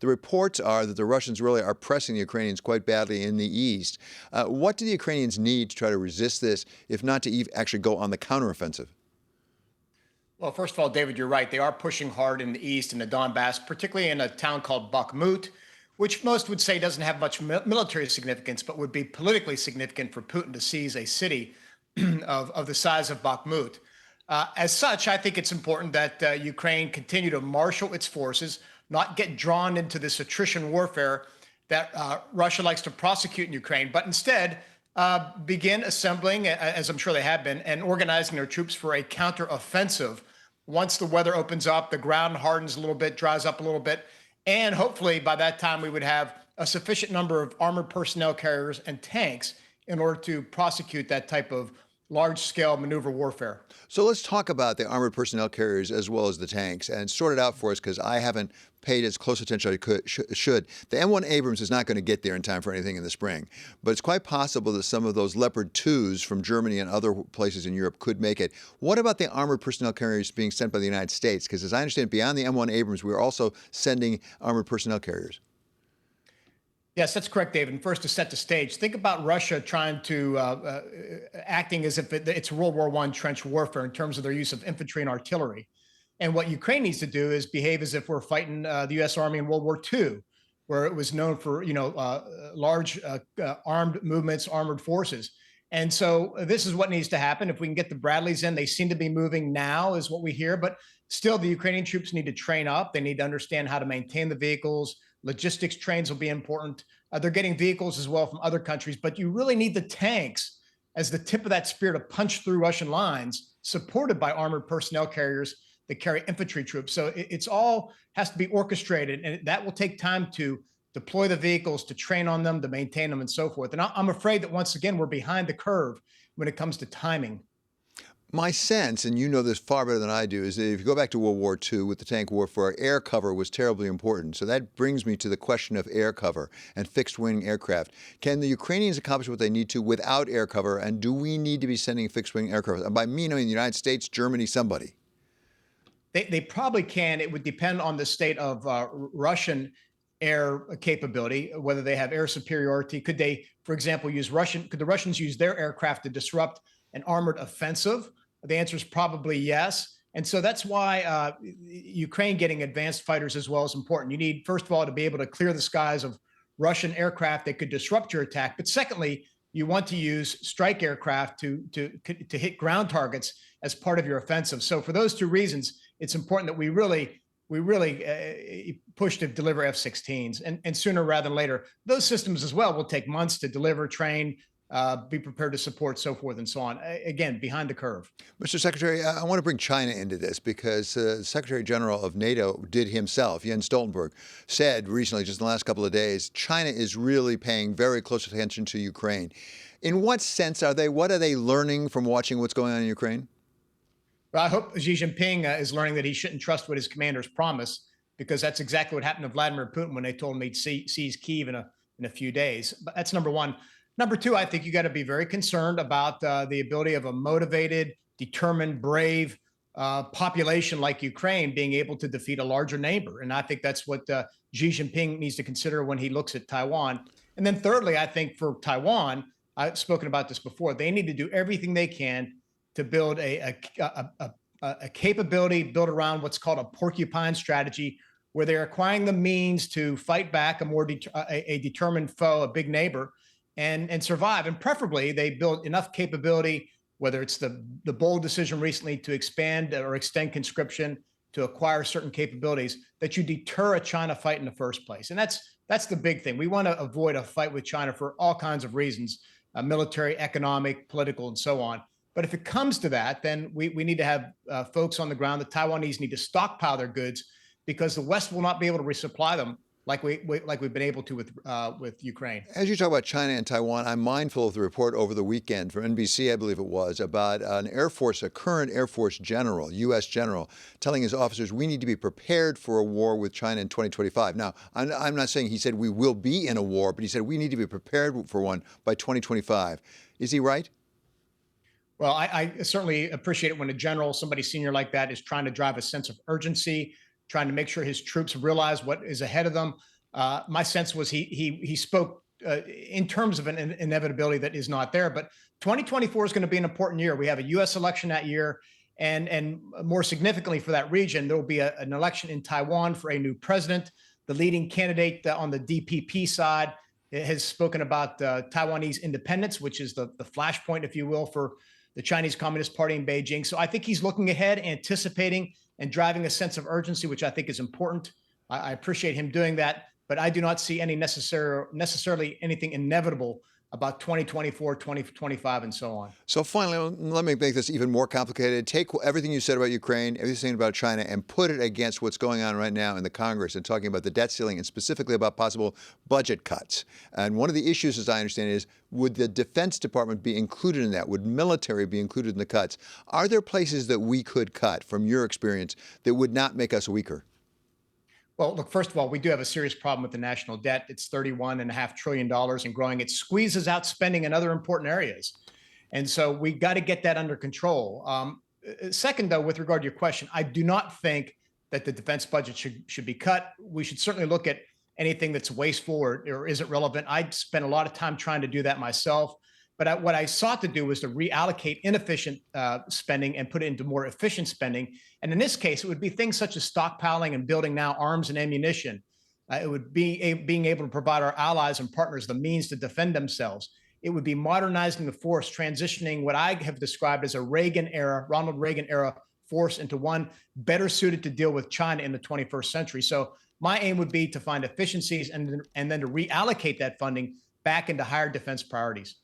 The reports are that the Russians really are pressing the Ukrainians quite badly in the east. What do the Ukrainians need to try to resist this, if not to actually go on the counteroffensive? Well, first of all, David, you're right. They are pushing hard in the east in the Donbass, particularly in a town called Bakhmut, which most would say doesn't have much military significance, but would be politically significant for Putin to seize a city of the size of Bakhmut. As such, I think it's important that Ukraine continue to marshal its forces, not get drawn into this attrition warfare that Russia likes to prosecute in Ukraine, but instead begin assembling, as I'm sure they have been, and organizing their troops for a counteroffensive. Once the weather opens up, the ground hardens a little bit, dries up a little bit, and hopefully by that time we would have a sufficient number of armored personnel carriers and tanks in order to prosecute that type of large scale maneuver warfare. So let's talk about the armored personnel carriers as well as the tanks and sort it out for us because I haven't paid as close attention as I should. The M1 Abrams is not going to get there in time for anything in the spring, but it's quite possible that some of those Leopard 2s from Germany and other places in Europe could make it. What about the armored personnel carriers being sent by the United States? Because as I understand, beyond the M1 Abrams, we're also sending armored personnel carriers. Yes, that's correct, David. And first, to set the stage, think about Russia trying to acting as if it's World War I trench warfare in terms of their use of infantry and artillery. And what Ukraine needs to do is behave as if we're fighting the U.S. Army in World War II, where it was known for large armed movements, armored forces. And so this is what needs to happen. If we can get the Bradleys in, they seem to be moving now, is what we hear. But still, the Ukrainian troops need to train up. They need to understand how to maintain the vehicles. Logistics trains will be important. They're getting vehicles as well from other countries, but you really need the tanks as the tip of that spear to punch through Russian lines, supported by armored personnel carriers that carry infantry troops. So it's all has to be orchestrated, and that will take time to deploy the vehicles, to train on them, to maintain them, and so forth. And I'm afraid that once again, we're behind the curve when it comes to timing. My sense, and you know this far better than I do, is that if you go back to World War II with the tank warfare, air cover was terribly important. So that brings me to the question of air cover and fixed-wing aircraft. Can the Ukrainians accomplish what they need to without air cover, and do we need to be sending fixed-wing aircraft? And by me, I mean the United States, Germany, somebody. They probably can. It would depend on the state of Russian air capability, whether they have air superiority. Could they, for example, could the Russians use their aircraft to disrupt an armored offensive? The answer is probably yes. And so that's why Ukraine getting advanced fighters as well is important. You need, first of all, to be able to clear the skies of Russian aircraft that could disrupt your attack. But secondly, you want to use strike aircraft to hit ground targets as part of your offensive. So for those two reasons, it's important that we really push to deliver F-16s, and sooner rather than later. Those systems as well will take months to deliver, train, be prepared to support, so forth and so on. Again, behind the curve. Mr. Secretary, I want to bring China into this because the Secretary General of NATO did himself, Jens Stoltenberg, said recently, just in the last couple of days, China is really paying very close attention to Ukraine. In what sense are they? What are they learning from watching what's going on in Ukraine? Well, I hope Xi Jinping is learning that he shouldn't trust what his commanders promise, because that's exactly what happened to Vladimir Putin when they told him he'd seize Kyiv in a few days. But that's number one. Number two, I think you got to be very concerned about the ability of a motivated, determined, brave population like Ukraine being able to defeat a larger neighbor. And I think that's what Xi Jinping needs to consider when he looks at Taiwan. And then thirdly, I think for Taiwan, I've spoken about this before, they need to do everything they can to build a capability built around what's called a porcupine strategy, where they're acquiring the means to fight back a determined foe, a big neighbor, and survive. And preferably, they build enough capability, whether it's the bold decision recently to expand or extend conscription, to acquire certain capabilities, that you deter a China fight in the first place. And that's the big thing. We want to avoid a fight with China for all kinds of reasons, military, economic, political, and so on. But if it comes to that, then we need to have folks on the ground. The Taiwanese need to stockpile their goods, because the West will not be able to resupply them like we've been able to with Ukraine. As you talk about China and Taiwan, I'm mindful of the report over the weekend from NBC, I believe it was, about a current Air Force general, U.S. general, telling his officers, we need to be prepared for a war with China in 2025. Now, I'm not saying he said we will be in a war, but he said we need to be prepared for one by 2025. Is he right? Well, I certainly appreciate it when a general, somebody senior like that, is trying to drive a sense of urgency. trying to make sure his troops realize what is ahead of them. My sense was he spoke in terms of an inevitability that is not there. But 2024 is going to be an important year. We have a U.S. election that year. And more significantly for that region, there will be an election in Taiwan for a new president. The leading candidate on the DPP side has spoken about Taiwanese independence, which is the flashpoint, if you will, for the Chinese Communist Party in Beijing. So I think he's looking ahead, anticipating, and driving a sense of urgency, which I think is important. I appreciate him doing that, but I do not see any necessarily anything inevitable about 2024, 2025, and so on. So finally, let me make this even more complicated. Take everything you said about Ukraine, everything about China, and put it against what's going on right now in the Congress and talking about the debt ceiling and specifically about possible budget cuts. And one of the issues, as I understand it, is would the Defense Department be included in that? Would military be included in the cuts? Are there places that we could cut, from your experience, that would not make us weaker? Well, look, first of all, we do have a serious problem with the national debt. It's $31.5 trillion and growing. It squeezes out spending in other important areas. And so we got to get that under control. Second, though, with regard to your question, I do not think that the defense budget should be cut. We should certainly look at anything that's wasteful or isn't relevant. I spent a lot of time trying to do that myself. But what I sought to do was to reallocate inefficient spending and put it into more efficient spending. And in this case, it would be things such as stockpiling and building now arms and ammunition. It would be being able to provide our allies and partners the means to defend themselves. It would be modernizing the force, transitioning what I have described as a Ronald Reagan era force into one better suited to deal with China in the 21st century. So my aim would be to find efficiencies and then to reallocate that funding back into higher defense priorities.